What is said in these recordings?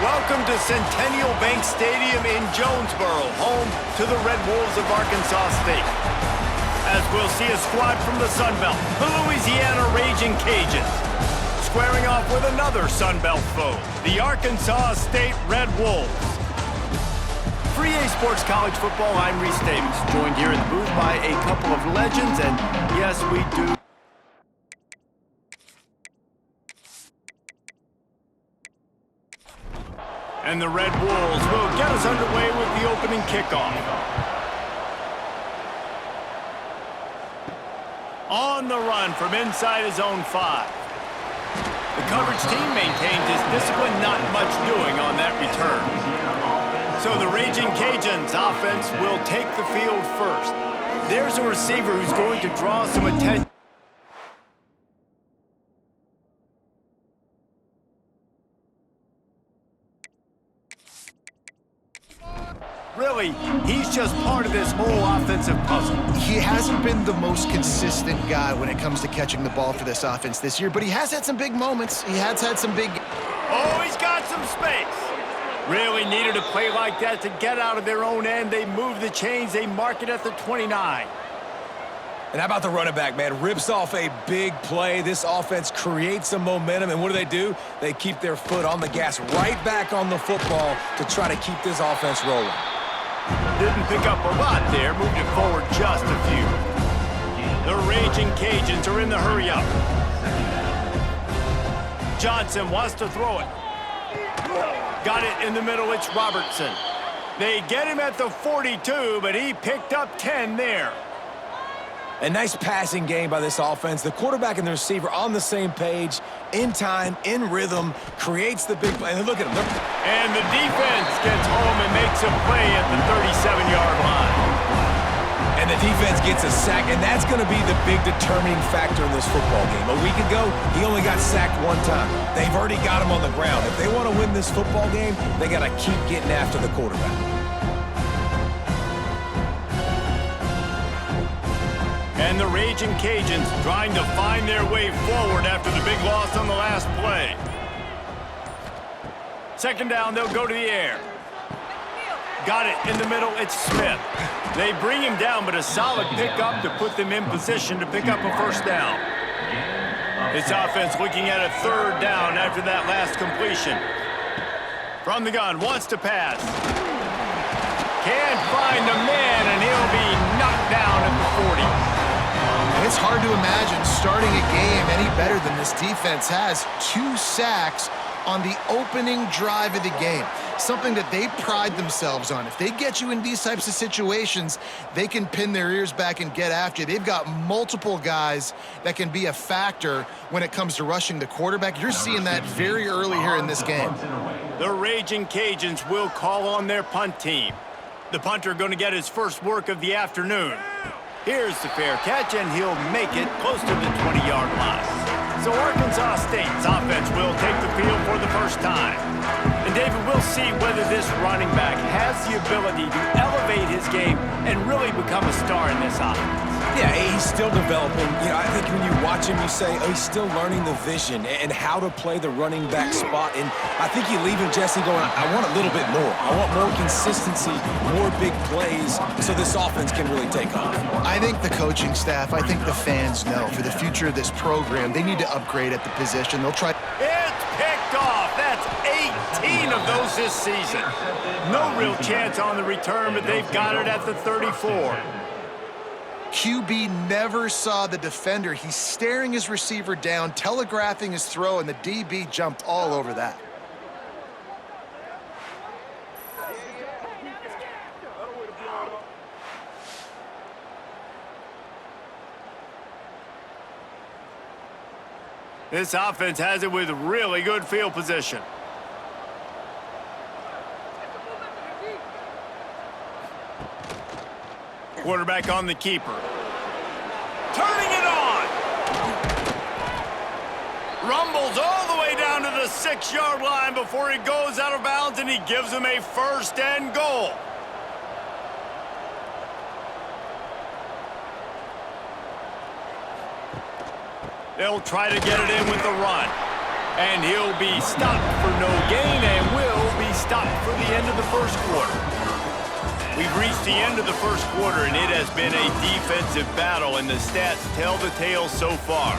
Welcome to Centennial Bank Stadium in Jonesboro, home to the Red Wolves of Arkansas State. As we'll see a squad from the Sun Belt, the Louisiana Raging Cajuns, squaring off with another Sun Belt foe, the Arkansas State Red Wolves. For EA Sports College Football, I'm Reese Davis, joined here in the booth by a couple of legends, and yes, we do. And the Red Wolves will get us underway with the opening kickoff. On the run from inside his own 5. The coverage team maintains his discipline, not much doing on that return. So the Raging Cajuns offense will take the field first. There's a receiver who's going to draw some attention. Really, he's just part of this whole offensive puzzle. He hasn't been the most consistent guy when it comes to catching the ball for this offense this year, but he has had some big moments. He has had some big... Oh, he's got some space. Really needed a play like that to get out of their own end. They move the chains. They mark it at the 29. And how about the running back, man? Rips off a big play. This offense creates some momentum, and what do? They keep their foot on the gas, right back on the football to try to keep this offense rolling. Didn't pick up a lot there, moved it forward just a few. The Raging Cajuns are in the hurry-up. Johnson wants to throw it. Got it in the middle, it's Robertson. They get him at the 42, but he picked up 10 there. A nice passing game by this offense. The quarterback and the receiver on the same page, in time, in rhythm, creates the big play. And look at him. And the defense gets home and makes a play at the 37-yard line. And the defense gets a sack, and that's going to be the big determining factor in this football game. A week ago, he only got sacked one time. They've already got him on the ground. If they want to win this football game, they got to keep getting after the quarterback. And the Raging Cajuns trying to find their way forward after the big loss on the last play. Second down, they'll go to the air. Got it in the middle, it's Smith. They bring him down, but a solid pickup to put them in position to pick up a first down. This offense looking at a third down after that last completion. From the gun, wants to pass. Can't find the man, and he'll be knocked down at the 40. It's hard to imagine starting a game any better than this defense has. 2 sacks on the opening drive of the game. Something that they pride themselves on. If they get you in these types of situations, they can pin their ears back and get after you. They've got multiple guys that can be a factor when it comes to rushing the quarterback. You're seeing that very early here in this game. The Raging Cajuns will call on their punt team. The punter going to get his first work of the afternoon. Here's the fair catch, and he'll make it close to the 20-yard line. So Arkansas State's offense will take the field for the first time. And David, we'll see whether this running back has the ability to elevate his game and really become a star in this offense. Yeah, he's still developing. You know, I think when you watch him, you say, oh, he's still learning the vision and how to play the running back spot. And I think you leave him, Jesse, going, I want a little bit more. I want more consistency, more big plays, so this offense can really take off. I think the coaching staff, I think the fans know for the future of this program, they need to upgrade at the position. They'll try. It's picked off. That's 18 of those this season. No real chance on the return, but they've got it at the 34. QB never saw the defender. He's staring his receiver down, telegraphing his throw, and the DB jumped all over that. This offense has it with really good field position. Quarterback on the keeper. Turning it on. Rumbles all the way down to the 6-yard line before he goes out of bounds, and he gives him a first and goal. They'll try to get it in with the run. And he'll be stopped for no gain and will stopped for the end of the first quarter. We've reached the end of the first quarter, and it has been a defensive battle, and the stats tell the tale so far.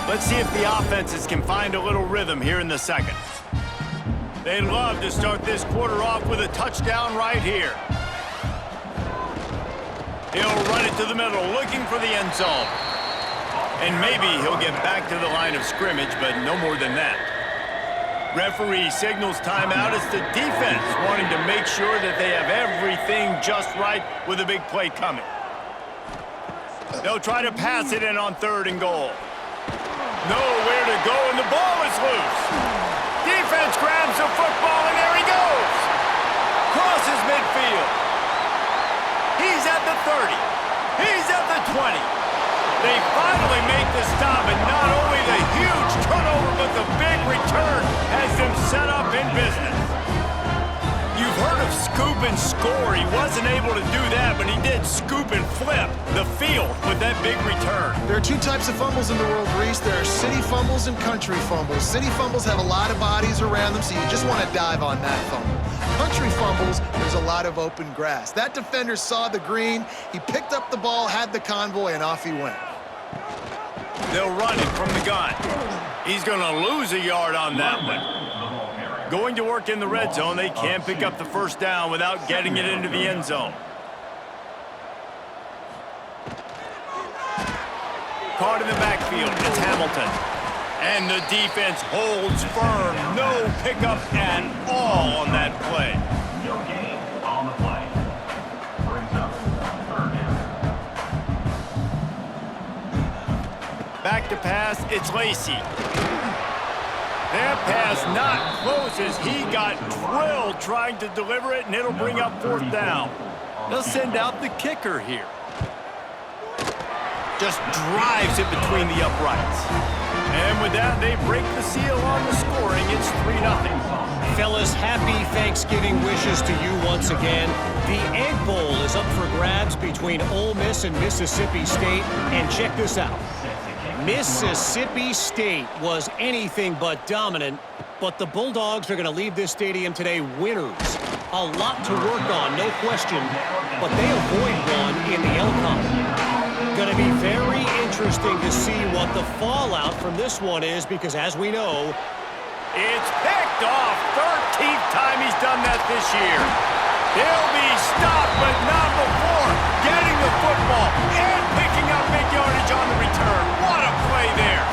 Let's see if the offenses can find a little rhythm here in the second. They'd love to start this quarter off with a touchdown right here. He'll run it to the middle, looking for the end zone. And maybe he'll get back to the line of scrimmage, but no more than that. Referee signals timeout. It's the defense wanting to make sure that they have everything just right with a big play coming. They'll try to pass it in on 3rd and goal. Nowhere to go, and the ball is loose. Defense grabs the football, and there he goes. Crosses midfield. He's at the 30. He's at the 20. They finally make the stop, and not only the huge turnover, but the big return has them set up in business. You've heard of scoop and score. He wasn't able to do that, but he did scoop and flip the field with that big return. There are two types of fumbles in the world, Reese. There are city fumbles and country fumbles. City fumbles have a lot of bodies around them, so you just want to dive on that fumble. Country fumbles, there's a lot of open grass. That defender saw the green, he picked up the ball, had the convoy, and off he went. They'll run it from the gun. He's going to lose a yard on that one. Going to work in the red zone, they can't pick up the first down without getting it into the end zone. Caught in the backfield, it's Hamilton. And the defense holds firm. No pickup at all on that play. No gain on the play. Brings up 3rd down. Back to pass, it's Lacey. That pass not close as he got drilled trying to deliver it, and it'll bring up 4th down. They'll send out the kicker here. Just drives it between the uprights. And with that, they break the seal on the scoring. It's 3-0. Fellas, happy Thanksgiving wishes to you once again. The Egg Bowl is up for grabs between Ole Miss and Mississippi State. And check this out. Mississippi State was anything but dominant, but the Bulldogs are going to leave this stadium today winners. A lot to work on, no question, but they avoid one in the Elcon. Going to be very interesting to see what the fallout from this one is, because as we know, it's picked off. 13th time he's done that this year. He'll be stopped, but not before getting the football and picking up big yardage on the return. What a play there.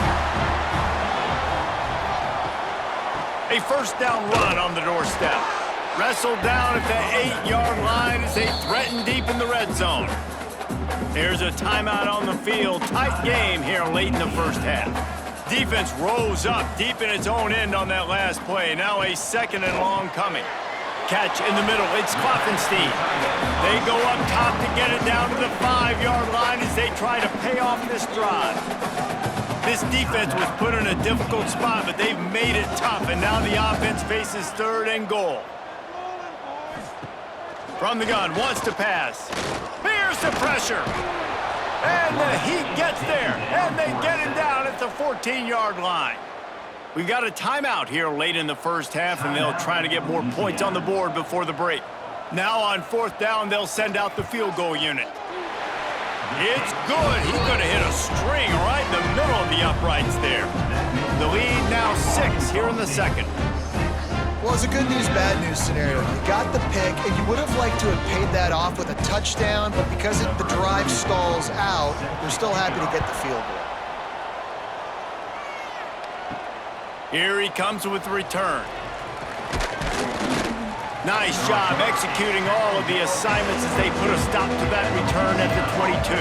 A first down run on the doorstep. Wrestled down at the 8-yard line as they threaten deep in the red zone. There's a timeout on the field. Tight game here late in the first half. Defense rose up deep in its own end on that last play. Now a 2nd and long coming. Catch in the middle. It's Klopfenstein. They go up top to get it down to the 5-yard line as they try to pay off this drive. This defense was put in a difficult spot, but they've made it tough, and now the offense faces 3rd and goal. From the gun, wants to pass. Here's the pressure. And the Heat gets there, and they get him down at the 14-yard line. We've got a timeout here late in the first half, and they'll try to get more points on the board before the break. Now on 4th down, they'll send out the field goal unit. It's good. He's going to hit a string right in the middle of the uprights there. The lead now 6 here in the second. Well, it's a good news, bad news scenario. You got the pick, and you would have liked to have paid that off with a touchdown, but because the drive stalls out, you're still happy to get the field goal. Here he comes with the return. Nice job executing all of the assignments as they put a stop to that return at the 22.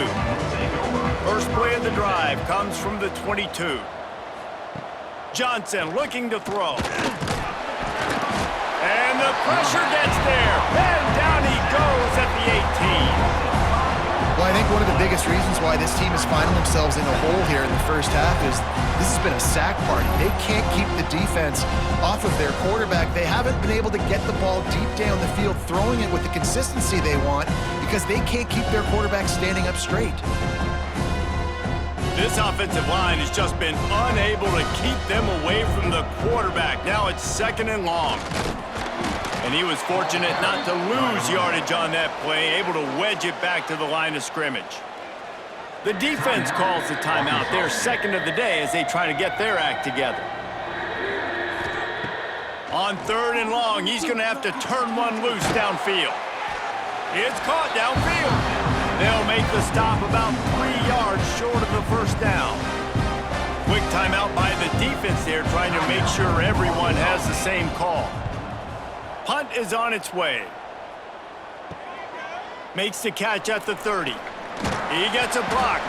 First play of the drive comes from the 22. Johnson looking to throw. And the pressure gets there. And down he goes at the 18. Well, I think one of the biggest reasons why this team is finding themselves in a hole here in the first half is this has been a sack party. They can't keep the defense off of their quarterback. They haven't been able to get the ball deep down the field, throwing it with the consistency they want because they can't keep their quarterback standing up straight. This offensive line has just been unable to keep them away from the quarterback. Now it's 2nd and long. And he was fortunate not to lose yardage on that play, able to wedge it back to the line of scrimmage. The defense calls the timeout. They're 2nd of the day as they try to get their act together. On 3rd and long, he's going to have to turn one loose downfield. It's caught downfield. They'll make the stop about 3 yards short of the first down. Quick timeout by the defense there, trying to make sure everyone has the same call. Punt is on its way. Makes the catch at the 30. He gets a block.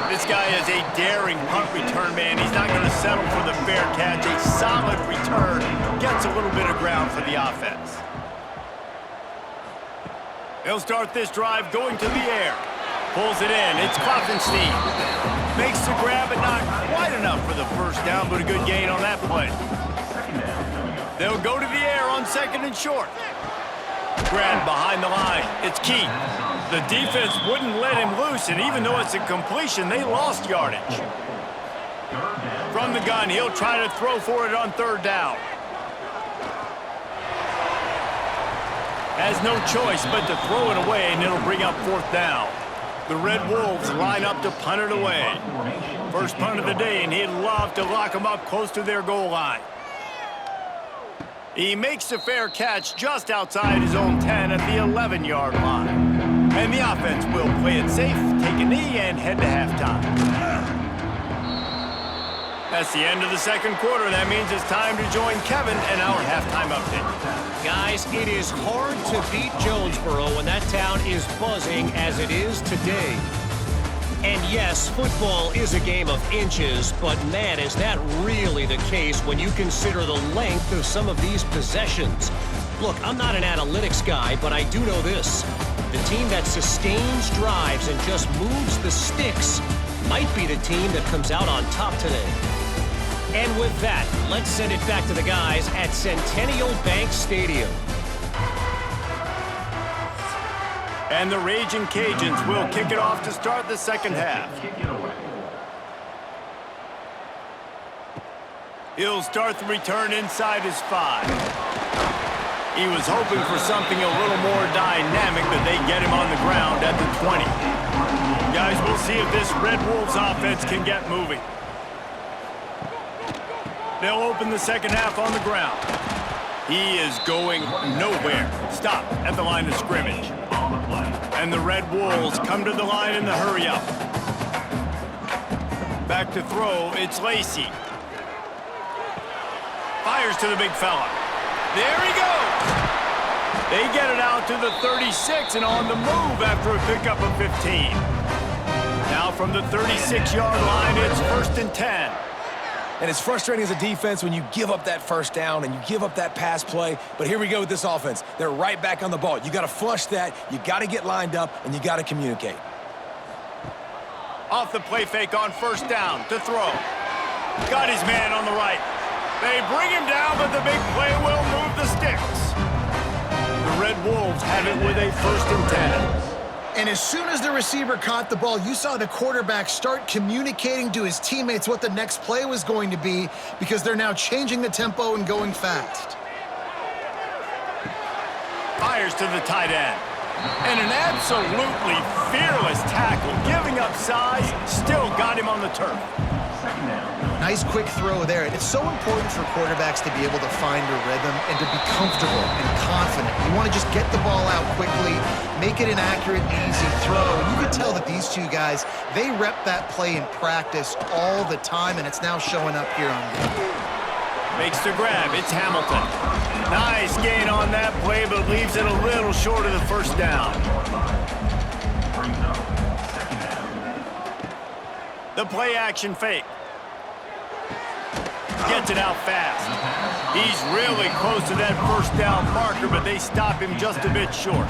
This guy is a daring punt return man. He's not going to settle for the fair catch. A solid return. Gets a little bit of ground for the offense. He'll start this drive going to the air. Pulls it in. It's Klopfenstein. Makes the grab, but not quite enough for the first down, but a good gain on that play. They'll go to the air on 2nd and short. Grab behind the line. It's Keith. The defense wouldn't let him loose, and even though it's a completion, they lost yardage. From the gun, he'll try to throw for it on 3rd down. Has no choice but to throw it away, and it'll bring up 4th down. The Red Wolves line up to punt it away. First punt of the day, and he'd love to lock them up close to their goal line. He makes a fair catch just outside his own 10 at the 11-yard line. And the offense will play it safe, take a knee, and head to halftime. That's the end of the 2nd quarter. That means it's time to join Kevin and our halftime update. Guys, it is hard to beat Jonesboro when that town is buzzing as it is today. And yes, football is a game of inches, but man, is that really the case when you consider the length of some of these possessions. Look, I'm not an analytics guy, but I do know this. The team that sustains drives and just moves the sticks might be the team that comes out on top today. And with that, let's send it back to the guys at Centennial Bank Stadium. And the Raging Cajuns will kick it off to start the 2nd half. He'll start the return inside his 5. He was hoping for something a little more dynamic, but they get him on the ground at the 20. Guys, we'll see if this Red Wolves offense can get moving. They'll open the 2nd half on the ground. He is going nowhere. Stop at the line of scrimmage. And the Red Wolves come to the line in the hurry up. Back to throw, it's Lacey. Fires to the big fella. There he goes! They get it out to the 36 and on the move after a pickup of 15. Now from the 36-yard line, it's 1st and 10. And it's frustrating as a defense when you give up that first down and you give up that pass play. But here we go with this offense. They're right back on the ball. You got to flush that. You got to get lined up, and you got to communicate. Off the play fake on 1st down to throw. Got his man on the right. They bring him down, but the big play will move the sticks. The Red Wolves have it with a 1st and 10. And as soon as the receiver caught the ball, you saw the quarterback start communicating to his teammates what the next play was going to be because they're now changing the tempo and going fast. Fires to the tight end. And an absolutely fearless tackle, giving up size, still got him on the turf. Nice quick throw there. It's so important for quarterbacks to be able to find a rhythm and to be comfortable and confident. You want to just get the ball out quickly, make it an accurate, easy throw. You can tell that these two guys, they rep that play in practice all the time, and it's now showing up here on game. Makes the grab. It's Hamilton. Nice gain on that play, but leaves it a little short of the 1st down. The play action fake. Gets it out fast. He's really close to that 1st down marker, but they stop him just a bit short.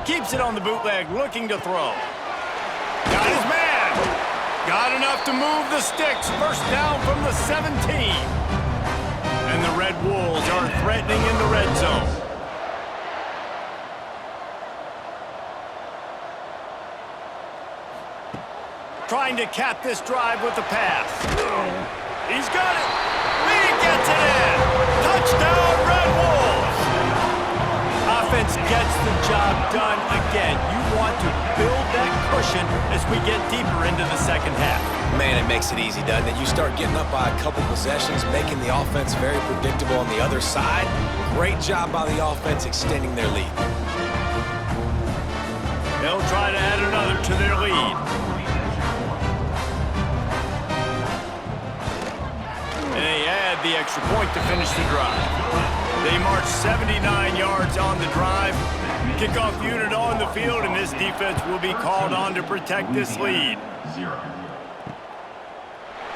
Keeps it on the bootleg, looking to throw. Got his man. Got enough to move the sticks. 1st down from the 17. And the Red Wolves are threatening in the red zone. trying to cap this drive with the pass. He's got it. He gets it in. Touchdown, Red Wolves. Offense gets the job done again. You want to build that cushion as we get deeper into the second half. Man, it makes it easy, doesn't it? You start getting up by a couple possessions, making the offense very predictable on the other side. Great job by the offense extending their lead. They'll try to add another to their lead. And they add the extra point to finish the drive. They march 79 yards on the drive. Kickoff unit on the field, and this defense will be called on to protect this lead.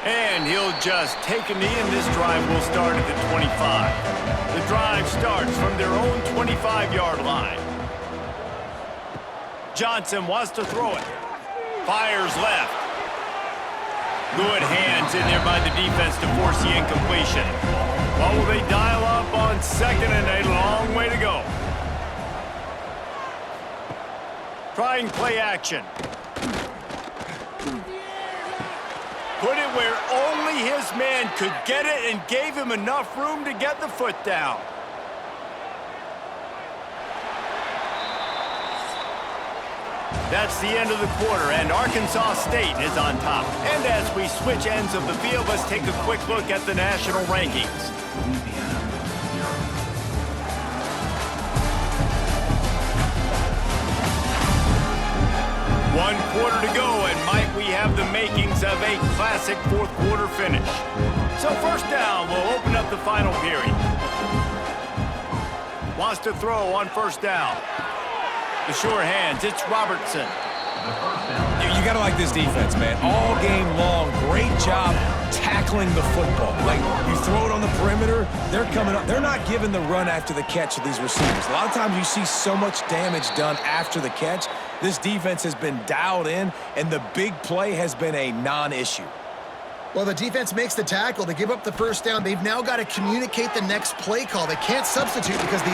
And he'll just take a knee, and this drive will start at the 25. The drive starts from their own 25-yard line. Johnson wants to throw it. Fires left. Good hands in there by the defense to force the incompletion. Well, will they dial up on second and a long way to go? Trying play action. Put it where only his man could get it and gave him enough room to get the foot down. That's the end of the quarter, and Arkansas State is on top. And as we switch ends of the field, let's take a quick look at the national rankings. One quarter to go, and might we have the makings of a classic fourth quarter finish. So first down, we'll open up the final period. Wants to throw on first down. The sure hands, it's Robertson. You got to like this defense, man. All game long, great job tackling the football. Like, you throw it on the perimeter, they're coming up. They're not giving the run after the catch to these receivers. A lot of times you see so much damage done after the catch. This defense has been dialed in, and the big play has been a non-issue. Well, the defense makes the tackle. They give up the first down. They've now got to communicate the next play call. They can't substitute because the...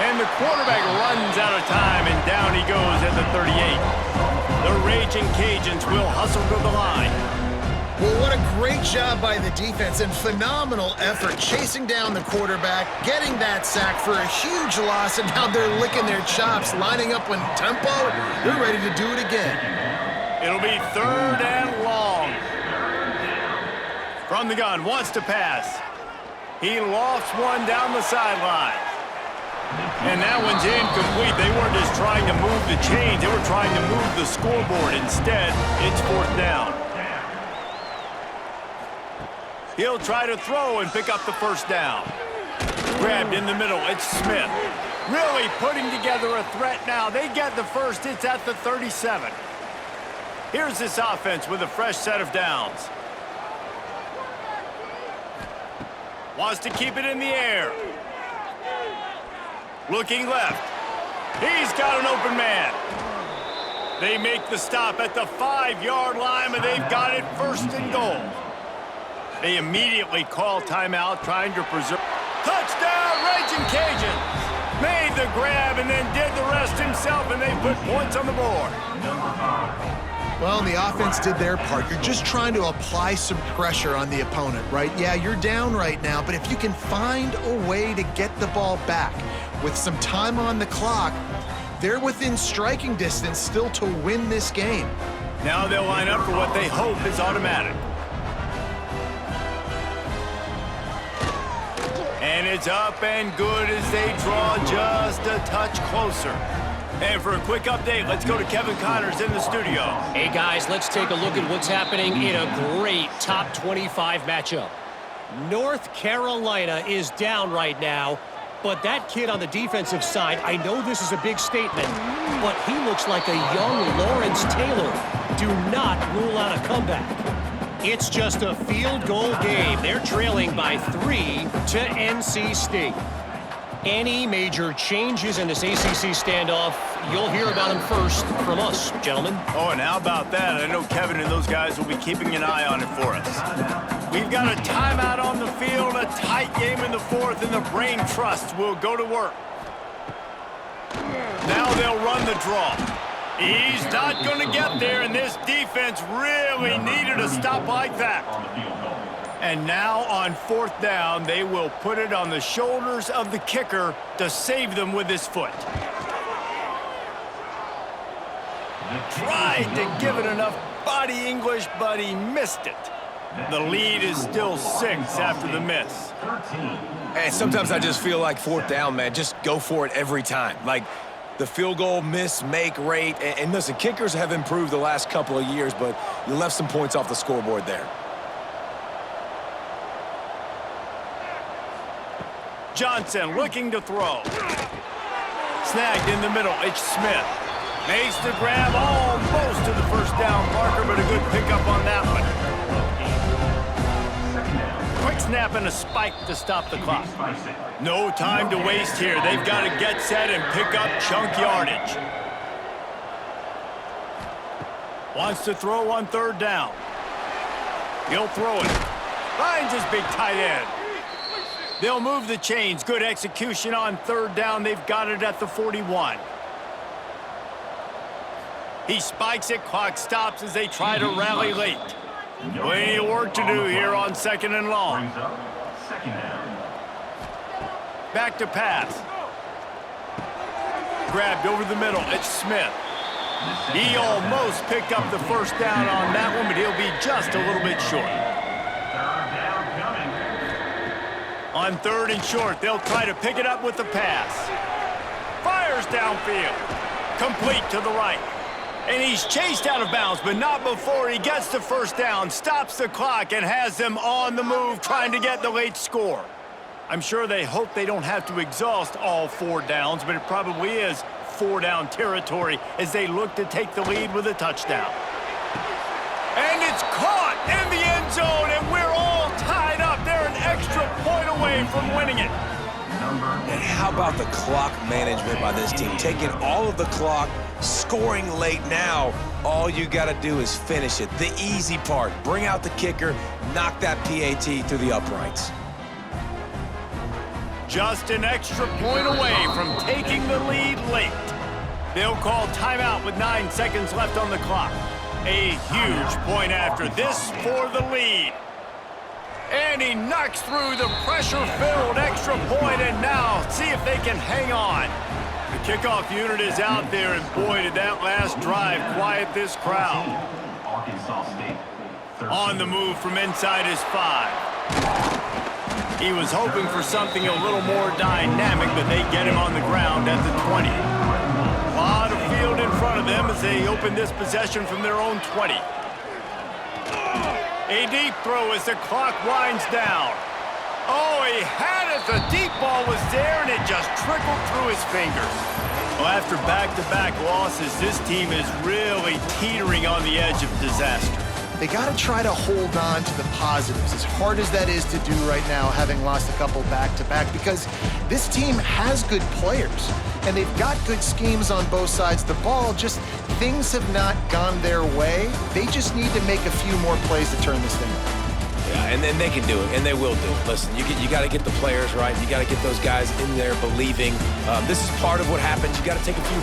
And the quarterback runs out of time, and down he goes at the 38. The Raging Cajuns will hustle to the line. Well, what a great job by the defense and phenomenal effort chasing down the quarterback, getting that sack for a huge loss, and now they're licking their chops, lining up in tempo. They're ready to do it again. It'll be third and long. From the gun, wants to pass. He lofts one down the sideline. And that one's incomplete. They weren't just trying to move the chains. They were trying to move the scoreboard. Instead, it's fourth down. He'll try to throw and pick up the first down. Grabbed in the middle. It's Smith. Really putting together a threat now. They get the first. It's at the 37. Here's this offense with a fresh set of downs. Wants to keep it in the air. Looking left. He's got an open man. They make the stop at the 5-yard line, and they've got it first and goal. They immediately call timeout, trying to preserve. Touchdown, Raging Cajuns! Made the grab and then did the rest himself, and they put points on the board. Well, the offense did their part. You're just trying to apply some pressure on the opponent, right? Yeah, you're down right now, but if you can find a way to get the ball back with some time on the clock, they're within striking distance still to win this game. Now they'll line up for what they hope is automatic. And it's up and good as they draw just a touch closer. And for a quick update, let's go to Kevin Connors in the studio. Hey, guys, let's take a look at what's happening in a great top 25 matchup. North Carolina is down right now, but that kid on the defensive side, I know this is a big statement, but he looks like a young Lawrence Taylor. Do not rule out a comeback. It's just a field goal game. They're trailing by 3 to NC State. Any major changes in this ACC standoff, you'll hear about them first from us, gentlemen. Oh, and how about that? I know Kevin and those guys will be keeping an eye on it for us. We've got a timeout on the field, a tight game in the fourth, and the Brain Trust will go to work. Now they'll run the draw. He's not going to get there, and this defense really needed a stop like that. And now on 4th down, they will put it on the shoulders of the kicker to save them with his foot. Tried to give it enough body English, but he missed it. The lead is still 6 after the miss. And sometimes I just feel like 4th down, man, just go for it every time. Like the field goal miss-make rate. And listen, kickers have improved the last couple of years, but you left some points off the scoreboard there. Johnson looking to throw. Snagged in the middle. It's Smith. Makes the grab almost to the 1st down marker, but a good pickup on that one. Quick snap and a spike to stop the clock. No time to waste here. They've got to get set and pick up chunk yardage. Wants to throw on 3rd down. He'll throw it. Finds his big tight end. They'll move the chains. Good execution on 3rd down. They've got it at the 41. He spikes it. Clock stops as they try to rally late. Plenty of work to do here on 2nd and long. Back to pass. Grabbed over the middle. It's Smith. He almost picked up the 1st down on that one, but he'll be just a little bit short. On 3rd and short, they'll try to pick it up with the pass. Fires downfield. Complete to the right. And he's chased out of bounds, but not before he gets the 1st down, stops the clock, and has them on the move trying to get the late score. I'm sure they hope they don't have to exhaust all 4 downs, but it probably is 4-down territory as they look to take the lead with a touchdown. And it's caught in the end zone, and we're all tied up. They're an extra point away from winning it. And how about the clock management by this team? Taking all of the clock, scoring late now. All you got to do is finish it. The easy part. Bring out the kicker, knock that PAT through the uprights. Just an extra point away from taking the lead late. They'll call timeout with 9 seconds left on the clock. A huge point after this for the lead. And he knocks through the pressure-filled extra point, and now see if they can hang on. The kickoff unit is out there, and boy, did that last drive quiet this crowd. On the move from inside his 5. He was hoping for something a little more dynamic, but they get him on the ground at the 20. A lot of field in front of them as they open this possession from their own 20. A deep throw as the clock winds down. Oh, he had it. The deep ball was there, and it just trickled through his fingers. Well, after back-to-back losses, this team is really teetering on the edge of disaster. They got to try to hold on to the positives, as hard as that is to do right now, having lost a couple back-to-back, because this team has good players, and they've got good schemes on both sides of the ball. Just things have not gone their way. They just need to make a few more plays to turn this thing around. Yeah, and then they can do it, and they will do it. Listen, you got to get the players right. You got to get those guys in there believing. This is part of what happens. You got to take a few